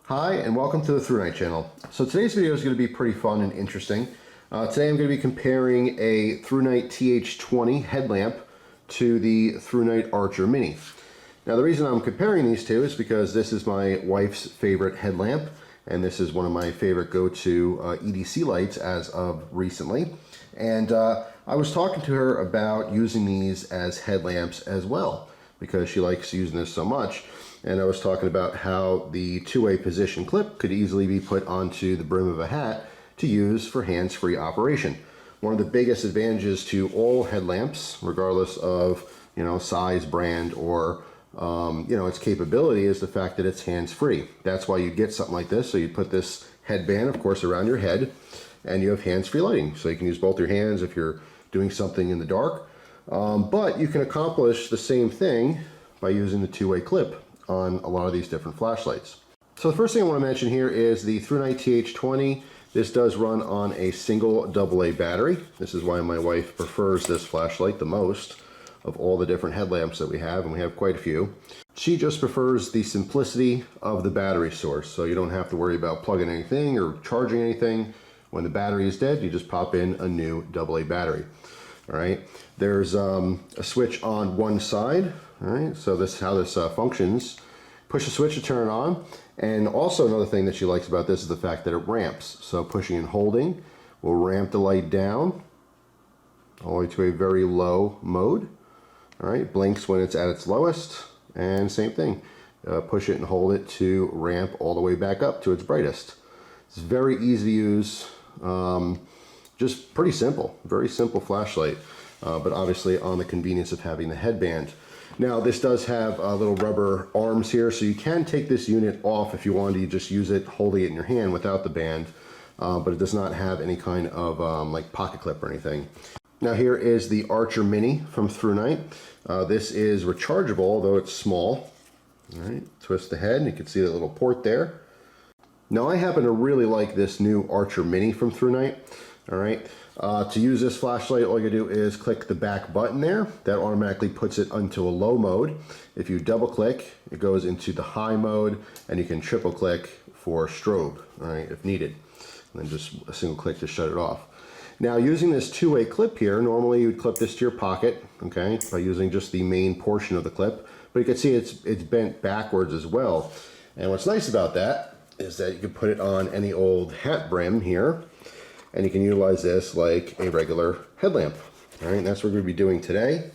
Hi, and welcome to the ThruNite channel. So today's video is going to be pretty fun and interesting. Today I'm going to be comparing a ThruNite TH20 headlamp to the ThruNite Archer Mini. Now the reason I'm comparing these two is because this is my wife's favorite headlamp, and this is one of my favorite go-to EDC lights as of recently. And I was talking to her about using these as headlamps as well, because she likes using this so much. And I was talking about how the two-way position clip could easily be put onto the brim of a hat to use for hands-free operation. One of the biggest advantages to all headlamps, regardless of size, brand, or its capability, is the fact that it's hands-free. That's why you get something like this. So you put this headband, of course, around your head, and you have hands-free lighting. So you can use both your hands if you're doing something in the dark. But you can accomplish the same thing by using the two-way clip on a lot of these different flashlights. So the first thing I want to mention here is the ThruNite TH20. This does run on a single AA battery. This is why my wife prefers this flashlight the most of all the different headlamps that we have, and we have quite a few. She just prefers the simplicity of the battery source, so you don't have to worry about plugging anything or charging anything. When the battery is dead, you just pop in a new AA battery. All right, there's a switch on one side. All right, so this is how this functions. Push the switch to turn it on. And also another thing that she likes about this is the fact that it ramps. So pushing and holding will ramp the light down all the way to a very low mode. All right, blinks when it's at its lowest, and same thing. Push it and hold it to ramp all the way back up to its brightest. It's very easy to use. Just pretty simple, very simple flashlight, but obviously on the convenience of having the headband. Now this does have little rubber arms here, so you can take this unit off if you wanted to just use it holding it in your hand without the band, but it does not have any kind of like pocket clip or anything. Now here is the Archer Mini from ThruNite. This is rechargeable, although it's small. All right, twist the head and you can see that little port there. Now I happen to really like this new Archer Mini from ThruNite. All right, to use this flashlight, all you do is click the back button there. That automatically puts it into a low mode. If you double click, it goes into the high mode, and you can triple click for strobe, all right, if needed. And then just a single click to shut it off. Now using this two-way clip here, normally you would clip this to your pocket, okay, by using just the main portion of the clip. But you can see it's bent backwards as well. And what's nice about that is that you can put it on any old hat brim here, and you can utilize this like a regular headlamp. All right, and that's what we're going to be doing today.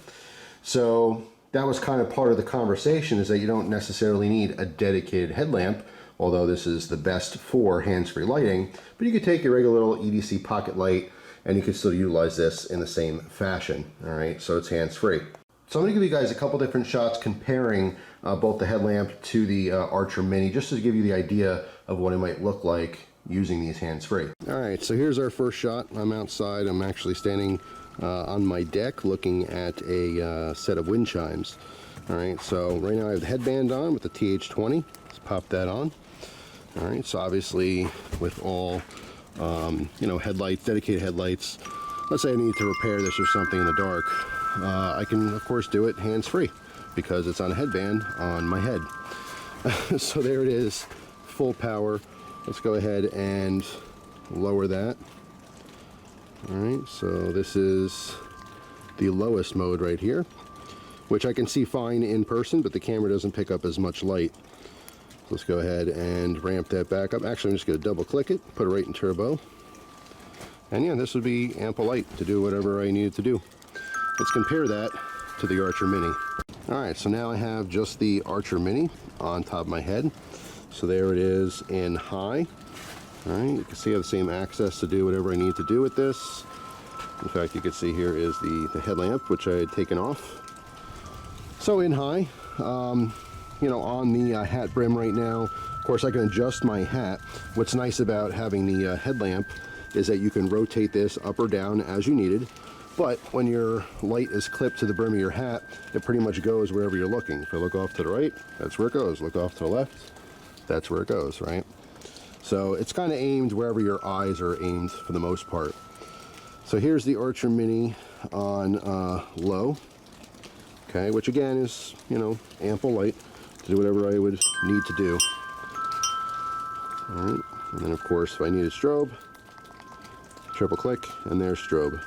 So that was kind of part of the conversation, is that you don't necessarily need a dedicated headlamp, although this is the best for hands-free lighting. But you could take your regular little EDC pocket light, and you can still utilize this in the same fashion. All right, so it's hands-free. So I'm going to give you guys a couple different shots comparing both the headlamp to the Archer Mini, just to give you the idea of what it might look like using these hands-free. All right, so here's our first shot. I'm outside. I'm actually standing on my deck looking at a set of wind chimes. All right, so right now I have the headband on with the TH20. Let's pop that on. All right, so obviously with all headlights, dedicated headlights, let's say I need to repair this or something in the dark, I can of course do it hands-free because it's on a headband on my head. So there it is, full power. Let's go ahead and lower that. All right, so this is the lowest mode right here, which I can see fine in person, but the camera doesn't pick up as much light. Let's go ahead and ramp that back up. Actually, I'm just going to double click it, put it right in turbo. And yeah, this would be ample light to do whatever I needed to do. Let's compare that to the Archer Mini. All right, so now I have just the Archer Mini on top of my head. So there it is in high. All right, you can see I have the same access to do whatever I need to do with this. In fact, you can see here is the headlamp, which I had taken off. So in high, on the hat brim right now, of course I can adjust my hat. What's nice about having the headlamp is that you can rotate this up or down as you needed. But when your light is clipped to the brim of your hat, it pretty much goes wherever you're looking. If I look off to the right, that's where it goes. Look off to the left, that's where it goes, right? So it's kind of aimed wherever your eyes are aimed for the most part. So here's the Archer Mini on low, okay, which again is, ample light to do whatever I would need to do. All right, and then of course if I need a strobe, triple click, and there's strobe.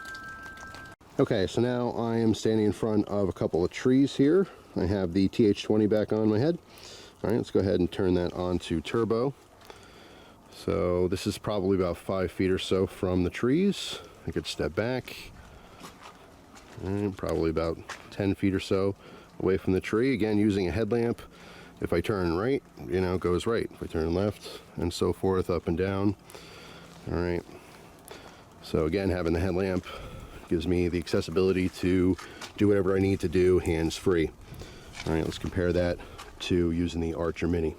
Okay, so now I am standing in front of a couple of trees here. I have the TH20 back on my head. All right, let's go ahead and turn that on to turbo. So this is probably about 5 feet or so from the trees. I could step back, and probably about 10 feet or so away from the tree. Again, using a headlamp. If I turn right, you know, it goes right. If I turn left, and so forth, up and down. All right. So again, having the headlamp gives me the accessibility to do whatever I need to do hands-free. All right, let's compare that to using the Archer Mini.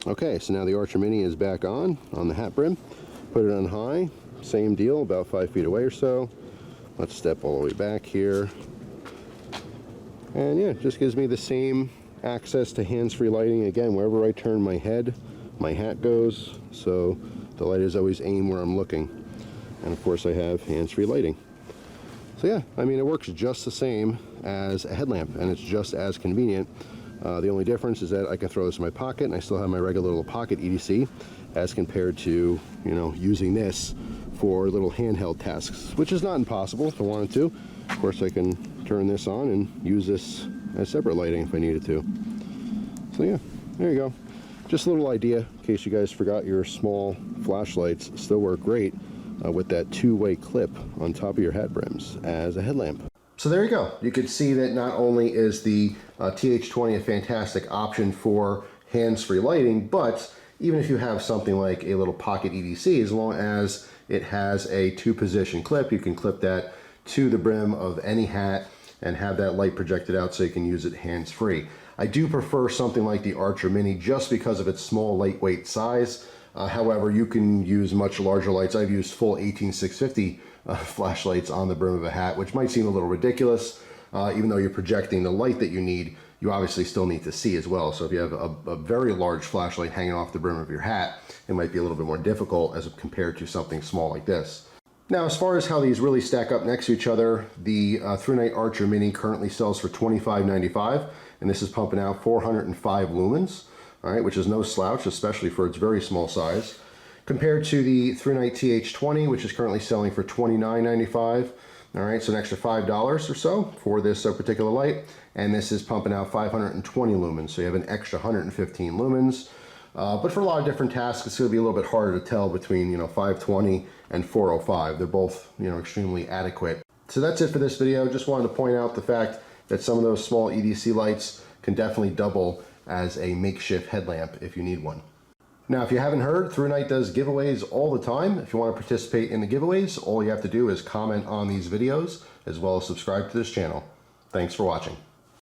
Okay, so now the Archer Mini is back on the hat brim. Put it on high, same deal, about 5 feet away or so. Let's step all the way back here. And yeah, it just gives me the same access to hands-free lighting. Again, wherever I turn my head, my hat goes, so the light is always aimed where I'm looking. And of course I have hands-free lighting. So yeah, I mean, it works just the same as a headlamp, and it's just as convenient. The only difference is that I can throw this in my pocket and I still have my regular little pocket EDC, as compared to, you know, using this for little handheld tasks, which is not impossible if I wanted to. Of course, I can turn this on and use this as separate lighting if I needed to. So yeah, there you go. Just a little idea in case you guys forgot your small flashlights still work great with that two-way clip on top of your hat brims as a headlamp. So there you go. You can see that not only is the TH20 a fantastic option for hands-free lighting, but even if you have something like a little pocket EDC, as long as it has a 2-position clip, you can clip that to the brim of any hat and have that light projected out so you can use it hands-free. I do prefer something like the Archer Mini just because of its small, lightweight size. However, you can use much larger lights. I've used full 18650 flashlights on the brim of a hat, which might seem a little ridiculous. Even though you're projecting the light that you need, you obviously still need to see as well. So if you have a very large flashlight hanging off the brim of your hat, it might be a little bit more difficult as compared to something small like this. Now, as far as how these really stack up next to each other, the ThruNite Archer Mini currently sells for $25.95, and this is pumping out 405 lumens, all right, which is no slouch, especially for its very small size. Compared to the ThruNite TH20, which is currently selling for $29.95, all right, so an extra $5 or so for this particular light, and this is pumping out 520 lumens, so you have an extra 115 lumens. But for a lot of different tasks, it's going to be a little bit harder to tell between, you know, 520 and 405. They're both, you know, extremely adequate. So that's it for this video. Just wanted to point out the fact that some of those small EDC lights can definitely double as a makeshift headlamp if you need one. Now, if you haven't heard, ThruNite does giveaways all the time. If you want to participate in the giveaways, all you have to do is comment on these videos as well as subscribe to this channel. Thanks for watching.